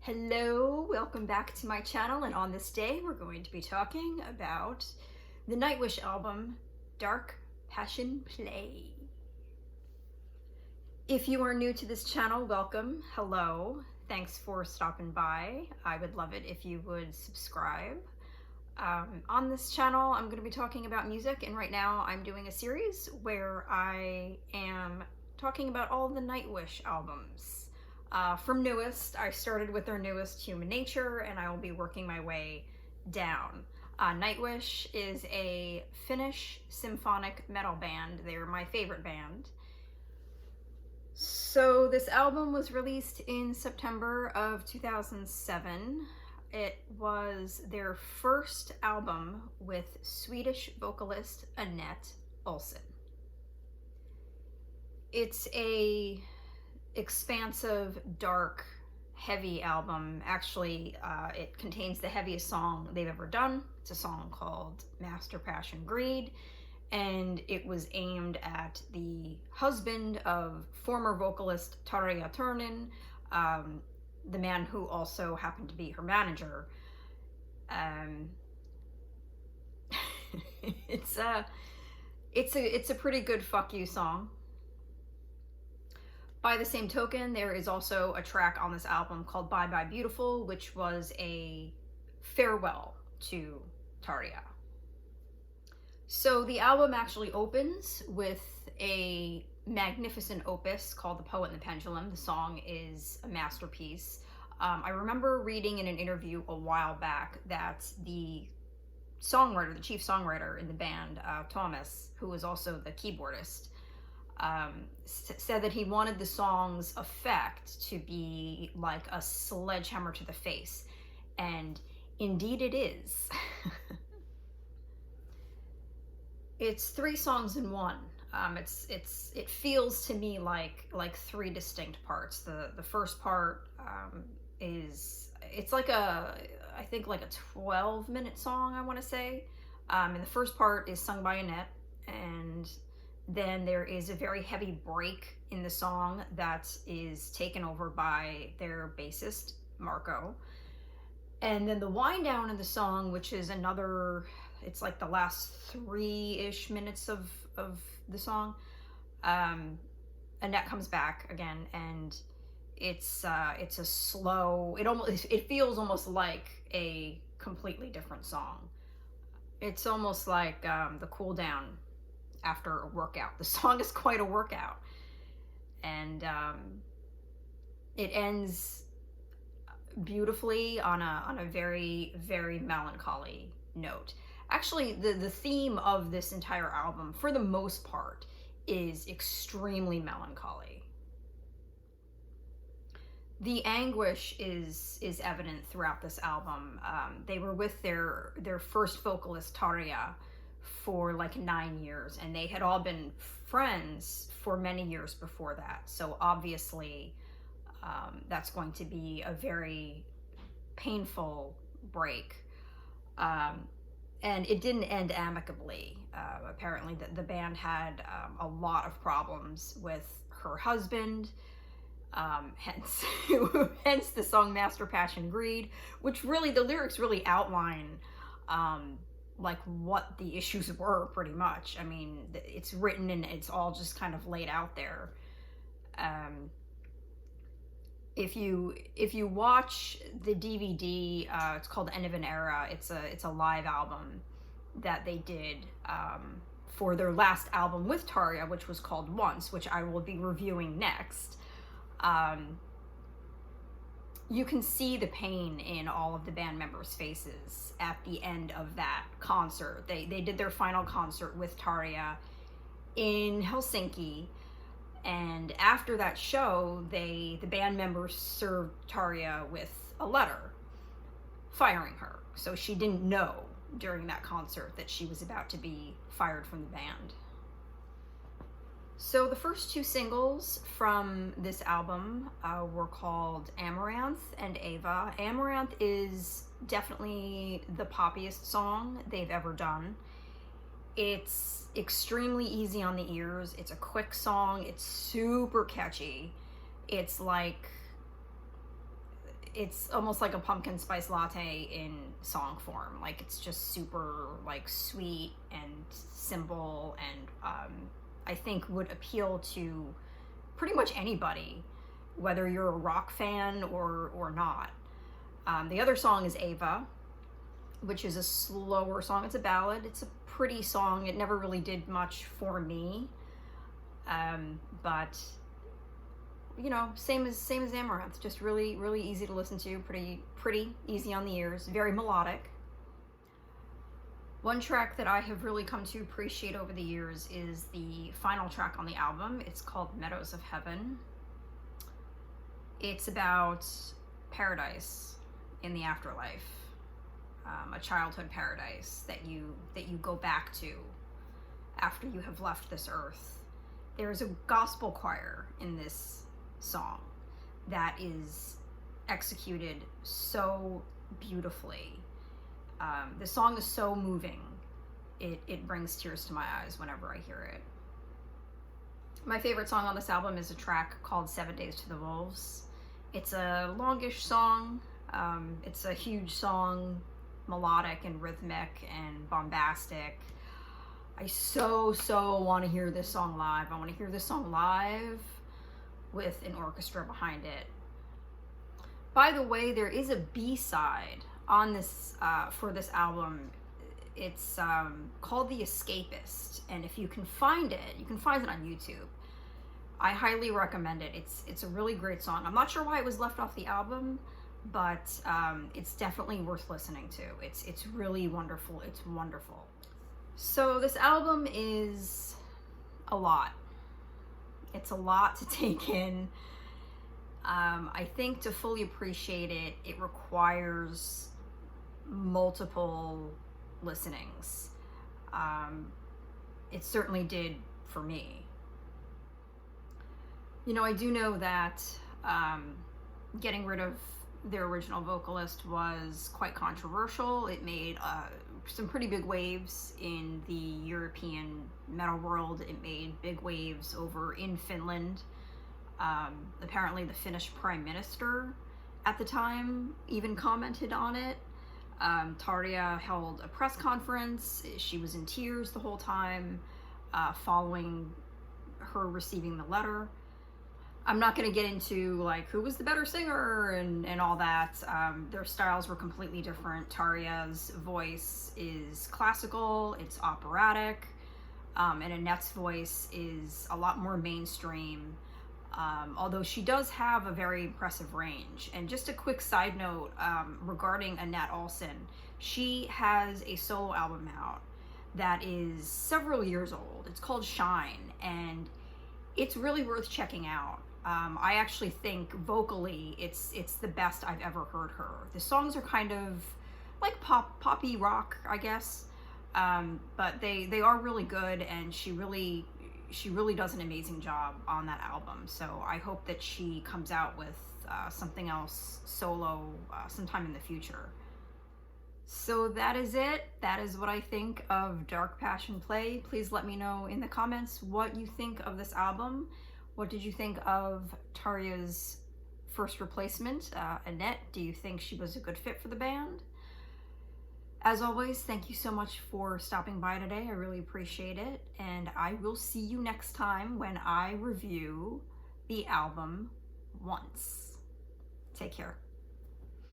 Hello, welcome back to my channel, and on this day we're going to be talking about the Nightwish album, Dark Passion Play. If you are new to this channel, welcome, hello, thanks for stopping by. I would love it if you would subscribe. On this channel I'm going to be talking about music, and right now I'm doing a series where I am talking about all the Nightwish albums. From newest, I started with their newest, Human Nature, and I will be working my way down. Nightwish is a Finnish symphonic metal band. They're my favorite band. So this album was released in September of 2007. It was their first album with Swedish vocalist Annette Olsson. It's a expansive, dark, heavy album. Actually, it contains the heaviest song they've ever done. It's a song called Master Passion Greed, and it was aimed at the husband of former vocalist Tarja Turunen, the man who also happened to be her manager. It's a pretty good fuck you song. By the same token, there is also a track on this album called Bye Bye Beautiful, which was a farewell to Tarja. So the album actually opens with a magnificent opus called The Poet and the Pendulum. The song is a masterpiece. I remember reading in an interview a while back that the songwriter, the chief songwriter in the band, Thomas, who was also the keyboardist, said that he wanted the song's effect to be like a sledgehammer to the face, and indeed it is. It's 3 songs in one. It feels to me like 3 distinct parts. The first part it's like I think like a 12-minute song, I want to say, and the first part is sung by Annette, and then there is a very heavy break in the song that is taken over by their bassist, Marco. And then the wind down in the song, which is another, it's like the last 3-ish minutes of the song, Annette comes back again, and it's a slow, it feels almost like a completely different song. It's almost like the cool down after a workout. The song is quite a workout, and it ends beautifully on a very, very melancholy note. Actually, the theme of this entire album, for the most part, is extremely melancholy. The anguish is evident throughout this album. They were with their first vocalist, Tarja, for like 9 years, and they had all been friends for many years before that. So obviously that's going to be a very painful break. And it didn't end amicably. Apparently the band had a lot of problems with her husband, hence the song Master Passion Greed, which really, the lyrics really outline like what the issues were, pretty much. I mean, it's written and it's all just kind of laid out there. If you watch the DVD, it's called End of an Era. It's a live album that they did for their last album with Tarja, which was called Once, which I will be reviewing next. You can see the pain in all of the band members' faces at the end of that concert. They did their final concert with Tarja in Helsinki, and after that show, the band members served Tarja with a letter firing her. So she didn't know during that concert that she was about to be fired from the band. So the first 2 singles from this album were called Amaranth and Ava. Amaranth is definitely the poppiest song they've ever done. It's extremely easy on the ears. It's a quick song. It's super catchy. It's like it's almost like a pumpkin spice latte in song form. Like, it's just super like sweet and simple, and I think would appeal to pretty much anybody, whether you're a rock fan or not. The other song is Ava, which is a slower song. It's a ballad. It's a pretty song. It never really did much for me, but you know, same as Amaranth. Just really easy to listen to. Pretty easy on the ears. Very melodic. One track that I have really come to appreciate over the years is the final track on the album. It's called Meadows of Heaven. It's about paradise in the afterlife, a childhood paradise that you go back to after you have left this earth. There's a gospel choir in this song that is executed so beautifully. The song is so moving. It brings tears to my eyes whenever I hear it. My favorite song on this album is a track called 7 Days to the Wolves. It's a longish song. It's a huge song, melodic and rhythmic and bombastic. I so want to hear this song live. I want to hear this song live with an orchestra behind it. By the way, there is a B-side on this for this album. It's called The Escapist, and if you can find it, you can find it on YouTube. I highly recommend it. It's a really great song. I'm not sure why it was left off the album, but it's definitely worth listening to. It's really wonderful. It's wonderful. So this album is a lot. It's a lot to take in. I think to fully appreciate it, it requires multiple listenings. It certainly did for me. You know, I do know that getting rid of their original vocalist was quite controversial. It made some pretty big waves in the European metal world. It made big waves over in Finland. Apparently the Finnish Prime Minister at the time even commented on it. Tarja held a press conference. She was in tears the whole time following her receiving the letter. I'm not going to get into like who was the better singer and all that. Their styles were completely different. Tarja's voice is classical, it's operatic, and Annette's voice is a lot more mainstream. Although she does have a very impressive range. And just a quick side note regarding Annette Olsen, she has a solo album out that is several years old. It's called Shine, and it's really worth checking out. I actually think vocally it's the best I've ever heard her. The songs are kind of like poppy rock, I guess, but they are really good, and she really does an amazing job on that album. So I hope that she comes out with something else solo sometime in the future. So that is it. That is what I think of Dark Passion Play. Please let me know in the comments what you think of this album. What did you think of Tarja's first replacement, Annette? Do you think she was a good fit for the band? As always, thank you so much for stopping by today. I really appreciate it. And I will see you next time when I review the album Once. Take care.